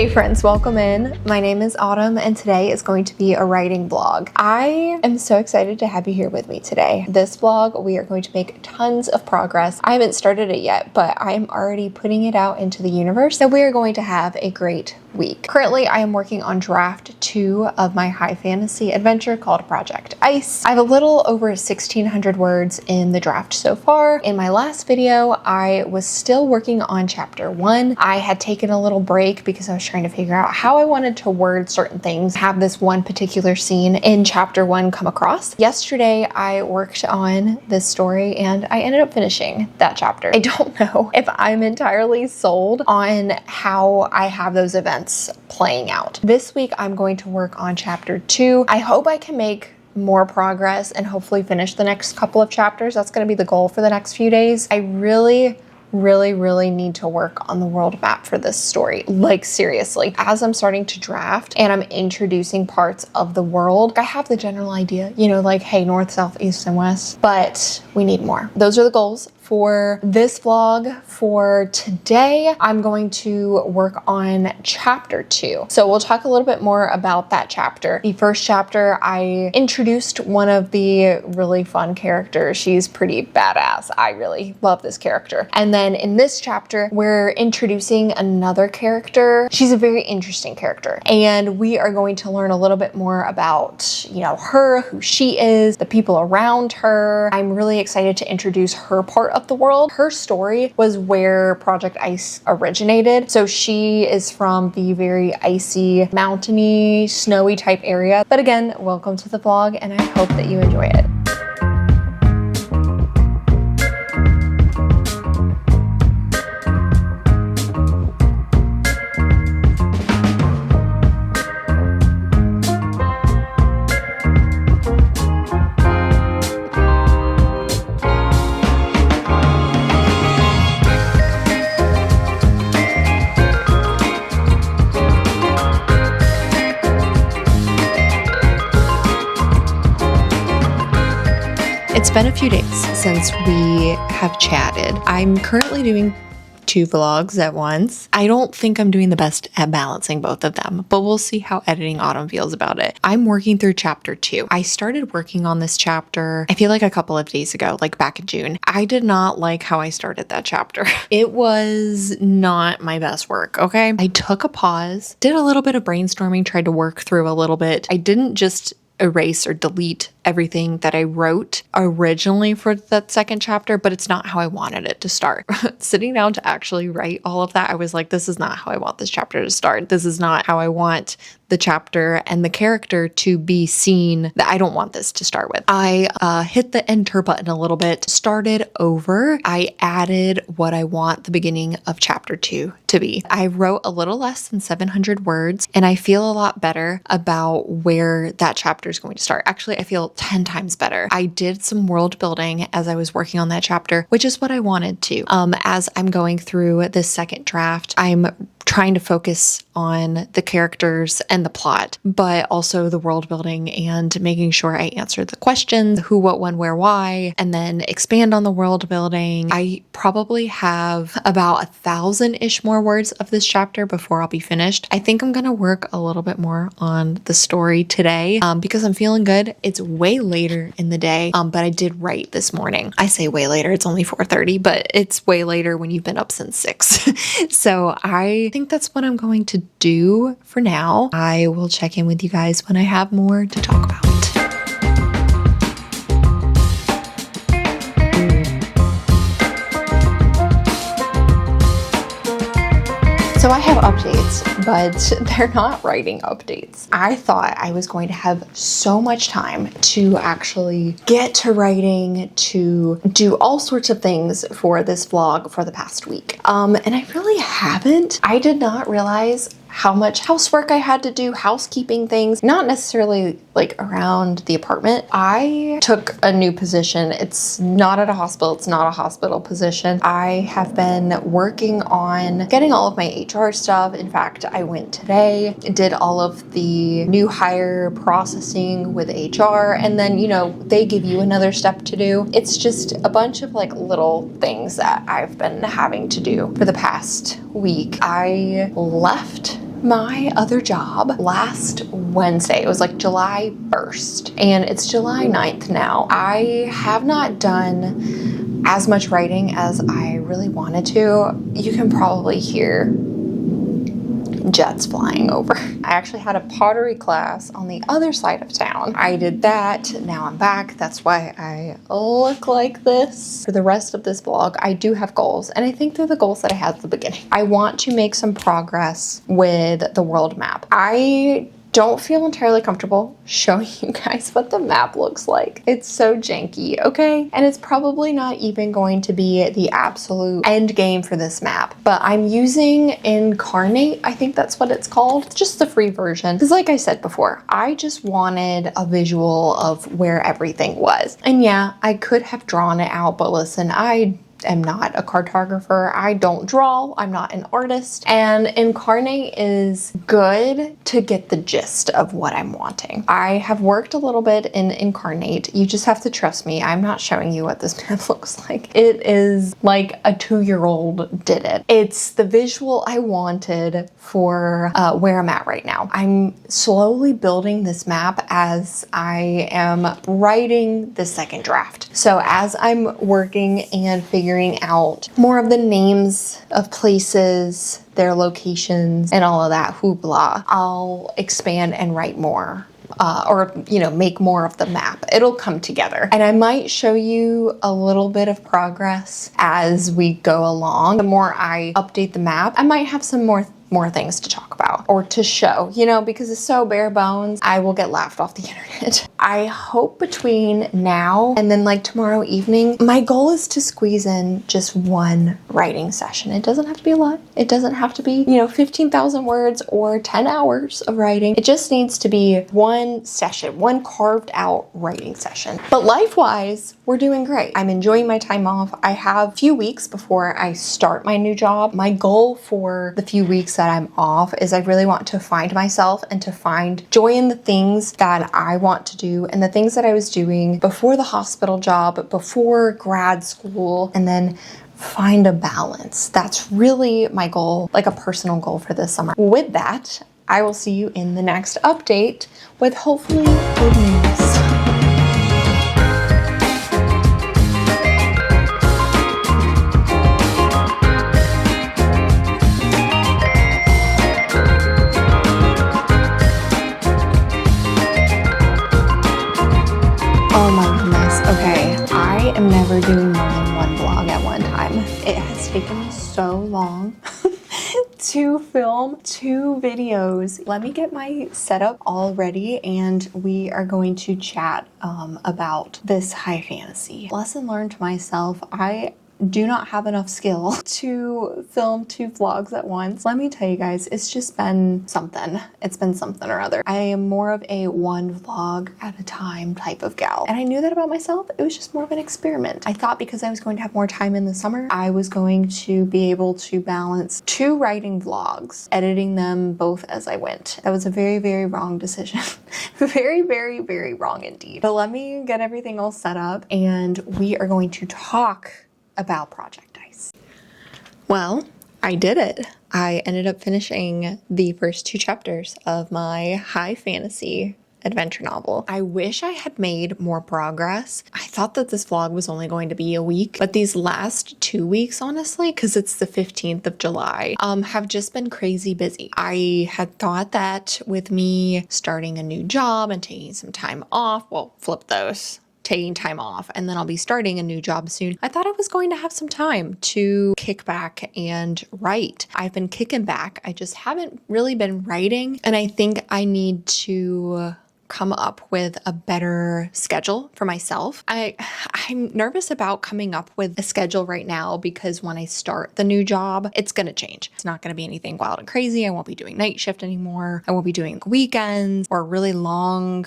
Hey friends, welcome in. My name is Autumn and today is going to be a writing vlog. I am so excited to have you here with me today. This vlog, we are going to make tons of progress. I haven't started it yet, but I am already putting it out into the universe that we are going to have a great week. Currently, I am working on draft 2 of my high fantasy adventure called Project Ice. I have a little over 1,600 words in the draft so far. In my last video, I was still working on chapter 1. I had taken a little break because I was trying to figure out how I wanted to word certain things, have this one particular scene in chapter 1 come across. Yesterday, I worked on this story and I ended up finishing that chapter. I don't know if I'm entirely sold on how I have those events playing out. This week, I'm going to work on chapter 2. I hope I can make more progress and hopefully finish the next couple of chapters. That's going to be the goal for the next few days. I really need to work on the world map for this story. Like seriously, as I'm starting to draft and I'm introducing parts of the world, I have the general idea, you know, like, hey, north, south, east, and west, but we need more. Those are the goals for this vlog. For today, I'm going to work on chapter 2. So we'll talk a little bit more about that chapter. The first chapter, I introduced one of the really fun characters. She's pretty badass. I really love this character. And then in this chapter, we're introducing another character. She's a very interesting character. And we are going to learn a little bit more about, you know, her, who she is, the people around her. I'm really excited to introduce her part of the world. Her story was where Project Ice originated. So she is from the very icy, mountainy, snowy type area. But again, welcome to the vlog and I hope that you enjoy it. It's been a few days since we have chatted. I'm currently doing 2 vlogs at once. I don't think I'm doing the best at balancing both of them, but we'll see how editing Autumn feels about it. I'm working through chapter 2. I started working on this chapter, I feel like a couple of days ago, like back in June. I did not like how I started that chapter. It was not my best work, okay? I took a pause, did a little bit of brainstorming, tried to work through a little bit. I didn't just erase or delete everything that I wrote originally for that second chapter, but it's not how I wanted it to start. Sitting down to actually write all of that, I was like, this is not how I want this chapter to start. This is not how I want the chapter and the character to be seen. That I don't want this to start with. I hit the enter button a little bit, started over. I added what I want the beginning of chapter 2 to be. I wrote a little less than 700 words and I feel a lot better about where that chapter is going to start. Actually, I feel 10 times better. I did some world building as I was working on that chapter, which is what I wanted to. As I'm going through this second draft, I'm trying to focus on the characters and the plot, but also the world building and making sure I answer the questions, who, what, when, where, why, and then expand on the world building. I probably have about 1,000-ish more words of this chapter before I'll be finished. I think I'm going to work a little bit more on the story today because I'm feeling good. It's way later in the day, but I did write this morning. I say way later, it's only 4:30, but it's way later when you've been up since 6. So I think that's what I'm going to do for now. I will check in with you guys when I have more to talk about. So I have updates, but they're not writing updates. I thought I was going to have so much time to actually get to writing, to do all sorts of things for this vlog for the past week. And I really haven't. I did not realize how much housework I had to do, housekeeping things, not necessarily like around the apartment. I took a new position. It's not at a hospital. It's not a hospital position. I have been working on getting all of my HR stuff. In fact, I went today, did all of the new hire processing with HR, and then, you know, they give you another step to do. It's just a bunch of like little things that I've been having to do for the past week. I left my other job last Wednesday. It was like July 1st and it's July 9th now. I have not done as much writing as I really wanted to. You can probably hear jets flying over. I actually had a pottery class on the other side of town. I did that. Now I'm back. That's why I look like this. For the rest of this vlog, I do have goals, and I think they're the goals that I had at the beginning. I want to make some progress with the world map. I don't feel entirely comfortable showing you guys what the map looks like. It's so janky, okay? And it's probably not even going to be the absolute end game for this map, but I'm using Incarnate, I think that's what it's called. It's just the free version. Because like I said before, I just wanted a visual of where everything was. And yeah, I could have drawn it out, but listen, I am not a cartographer. I don't draw. I'm not an artist. And Incarnate is good to get the gist of what I'm wanting. I have worked a little bit in Incarnate. You just have to trust me. I'm not showing you what this map looks like. It is like a 2-year-old did it. It's the visual I wanted for where I'm at right now. I'm slowly building this map as I am writing the second draft. So as I'm working and figuring out more of the names of places, their locations, and all of that hoopla, I'll expand and write more. Or, you know, make more of the map. It'll come together. And I might show you a little bit of progress as we go along. The more I update the map, I might have some more things to talk about or to show, you know, because it's so bare bones, I will get laughed off the internet. I hope between now and then like tomorrow evening, my goal is to squeeze in just one writing session. It doesn't have to be a lot. It doesn't have to be, you know, 15,000 words or 10 hours of writing. It just needs to be one session, one carved out writing session. But life-wise, we're doing great. I'm enjoying my time off. I have a few weeks before I start my new job. My goal for the few weeks that I'm off is I really want to find myself and to find joy in the things that I want to do and the things that I was doing before the hospital job, before grad school, and then find a balance. That's really my goal, like a personal goal for this summer. With that, I will see you in the next update with hopefully good news. Oh my goodness. Okay, I am never doing more than one vlog at one time. It has taken me so long to film 2 videos. Let me get my setup all ready and we are going to chat about this high fantasy. Lesson learned to myself, I do not have enough skill to film 2 vlogs at once. Let me tell you guys, it's just been something. It's been something or other. I am more of a 1 vlog at a time type of gal. And I knew that about myself. It was just more of an experiment. I thought because I was going to have more time in the summer, I was going to be able to balance 2 writing vlogs, editing them both as I went. That was a very, very wrong decision. Very, very, very wrong indeed. But let me get everything all set up and we are going to talk about Project Ice. Well, I did it. I ended up finishing the first 2 chapters of my high fantasy adventure novel. I wish I had made more progress. I thought that this vlog was only going to be a week, but these last 2 weeks, honestly, because it's the 15th of July, have just been crazy busy. I had thought that with me starting a new job and taking some time off, well, flip those. Taking time off and then I'll be starting a new job soon. I thought I was going to have some time to kick back and write. I've been kicking back. I just haven't really been writing and I think I need to come up with a better schedule for myself. I'm nervous about coming up with a schedule right now because when I start the new job, it's going to change. It's not going to be anything wild and crazy. I won't be doing night shift anymore. I won't be doing weekends or really long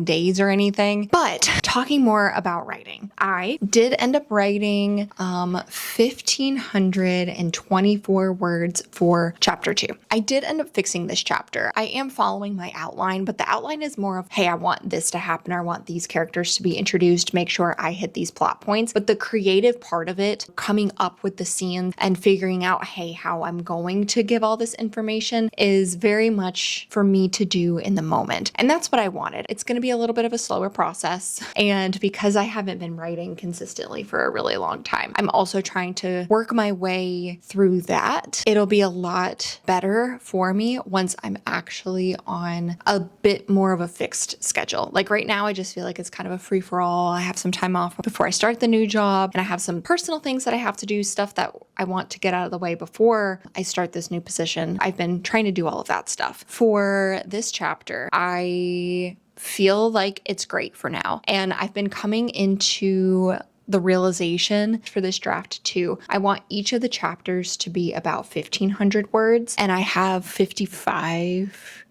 days or anything. But talking more about writing, I did end up writing 1,524 words for chapter 2. I did end up fixing this chapter. I am following my outline, but the outline is more of, hey, I want this to happen, or I want these characters to be introduced, make sure I hit these plot points. But the creative part of it, coming up with the scenes and figuring out, hey, how I'm going to give all this information, is very much for me to do in the moment. And that's what I wanted. It's going to be a little bit of a slower process. And because I haven't been writing consistently for a really long time, I'm also trying to work my way through that. It'll be a lot better for me once I'm actually on a bit more of a fixed schedule. Like right now, I just feel like it's kind of a free for all. I have some time off before I start the new job, and I have some personal things that I have to do, stuff that I want to get out of the way before I start this new position. I've been trying to do all of that stuff. For this chapter, I feel like it's great for now. And I've been coming into the realization for this draft too. I want each of the chapters to be about 1,500 words, and I have 55.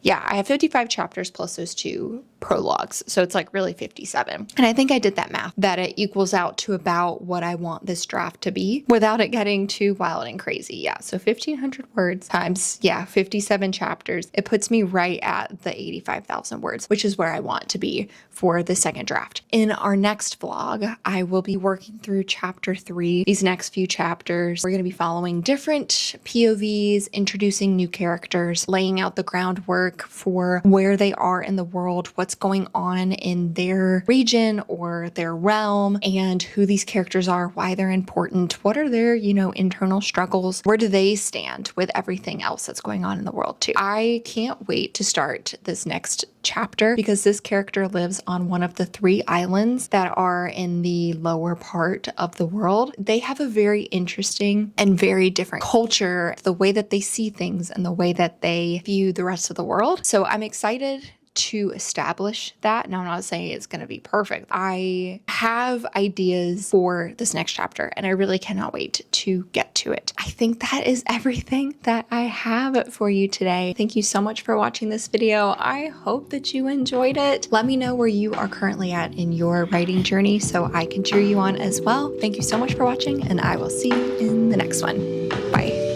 Yeah, I have 55 chapters plus those 2 prologues. So it's like really 57. And I think I did that math, that it equals out to about what I want this draft to be without it getting too wild and crazy. Yeah, so 1,500 words times, 57 chapters. It puts me right at the 85,000 words, which is where I want to be for the second draft. In our next vlog, I will be working through chapter 3. These next few chapters, we're going to be following different POVs, introducing new characters, laying out the groundwork for where they are in the world, what's going on in their region or their realm, and who these characters are, why they're important, what are their, internal struggles, where do they stand with everything else that's going on in the world too. I can't wait to start this next chapter because this character lives on one of the 3 islands that are in the lower part of the world. They have a very interesting and very different culture, the way that they see things and the way that they view the rest of the world. So I'm excited to establish that. Now, I'm not saying it's going to be perfect. I have ideas for this next chapter, and I really cannot wait to get to it. I think that is everything that I have for you today. Thank you so much for watching this video. I hope that you enjoyed it. Let me know where you are currently at in your writing journey so I can cheer you on as well. Thank you so much for watching, and I will see you in the next one. Bye.